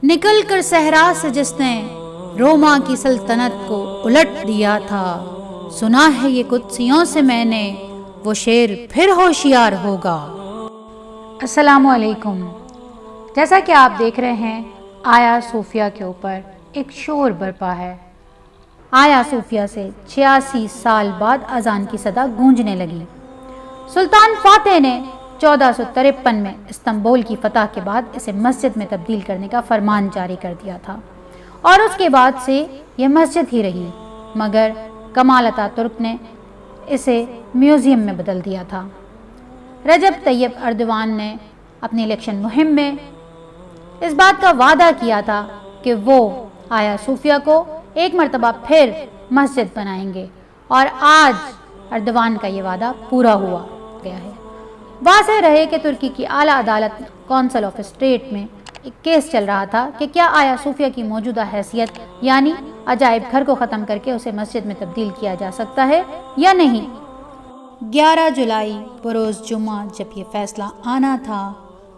निकल कर सहरा से जिसने रोमा की सल्तनत को उलट दिया था, सुना है ये कुत्सियों से मैंने, वो शेर फिर होशियार होगा। अस्सलामु अलैकुम। जैसा कि आप देख रहे हैं, आया सूफिया के ऊपर एक शोर बरपा है। आया सूफिया से 86 साल बाद अजान की सदा गूंजने लगी। सुल्तान फातेह ने 1453 में इस्तांबुल की फतह के बाद इसे मस्जिद में तब्दील करने का फरमान जारी कर दिया था और उसके बाद से यह मस्जिद ही रही, मगर कमाल अतातुर्क ने इसे म्यूज़ियम में बदल दिया था। रजब तैयब अर्दवान ने अपनी इलेक्शन मुहिम में इस बात का वादा किया था कि वो आया सूफिया को एक मरतबा फिर मस्जिद बनाएंगे और आज अर्दवान का ये वादा पूरा हुआ गया है। वाज़ेह रहे कि तुर्की की आला अदालत काउंसिल ऑफ स्टेट में एक केस चल रहा था कि क्या आया सूफिया की मौजूदा हैसियत यानी अजायब घर को ख़त्म करके उसे मस्जिद में तब्दील किया जा सकता है या नहीं। 11 जुलाई बरोज़ जुम्मा जब ये फ़ैसला आना था,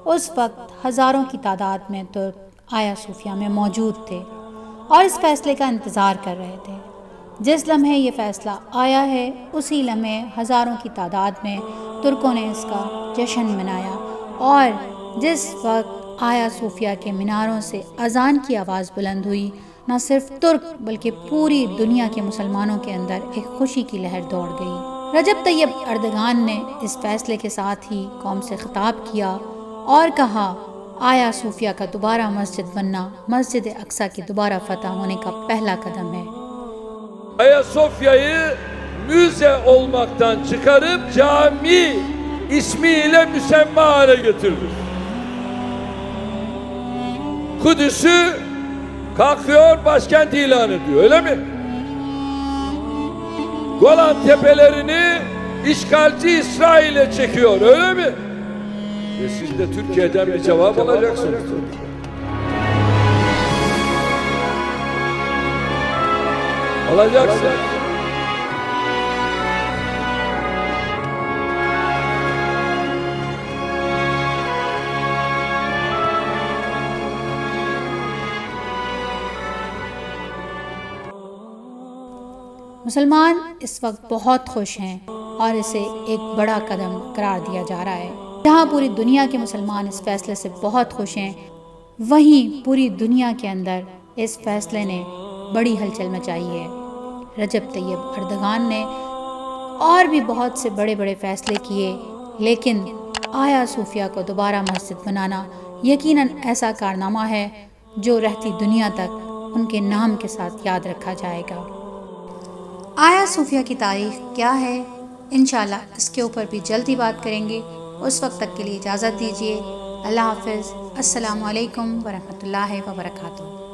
उस वक्त हज़ारों की तादाद में तुर्क आया सूफिया में मौजूद थे और इस फ़ैसले का इंतज़ार कर रहे थे। जिस लम्हे ये फ़ैसला आया है, उसी लम्हे हज़ारों की तादाद में तुर्कों ने इसका जश्न मनाया और जिस वक्त आया सूफिया के मीनारों से अज़ान की आवाज़ बुलंद हुई, न सिर्फ तुर्क बल्कि पूरी दुनिया के मुसलमानों के अंदर एक खुशी की लहर दौड़ गई। रजब तैयब अर्दगान ने इस फ़ैसले के साथ ही कौम से खिताब किया और कहा, आया सूफिया का दोबारा मस्जिद बनना मस्जिद अक्सा की दोबारा फतह होने का पहला कदम है। Ayasofya'yı müze olmaktan çıkarıp cami ismiyle müsemma hale getirdik. Kudüs'ü kalkıyor başkent ilan ediyor, öyle mi? Golan tepelerini işgalci İsrail'e çekiyor, öyle mi? Ve siz de Türkiye'den bir cevap alacaksınız. Alacaksın. मुसलमान इस वक्त बहुत खुश हैं और इसे एक बड़ा कदम करार दिया जा रहा है। जहाँ पूरी दुनिया के मुसलमान इस फैसले से बहुत खुश हैं, वहीं पूरी दुनिया के अंदर इस फैसले ने बड़ी हलचल मचाई है। रजब तैयब अर्दगान ने और भी बहुत से बड़े बड़े फ़ैसले किए, लेकिन आया सूफिया को दोबारा मस्जिद बनाना यकीनन ऐसा कारनामा है जो रहती दुनिया तक उनके नाम के साथ याद रखा जाएगा। आया सूफिया की तारीख़ क्या है, इंशाअल्लाह इसके ऊपर भी जल्दी बात करेंगे। उस वक्त तक के लिए इजाज़त दीजिए। अल्लाह हाफ़िज़। अस्सलामु अलैकुम वरहमतुल्लाहि व बरकातुहू।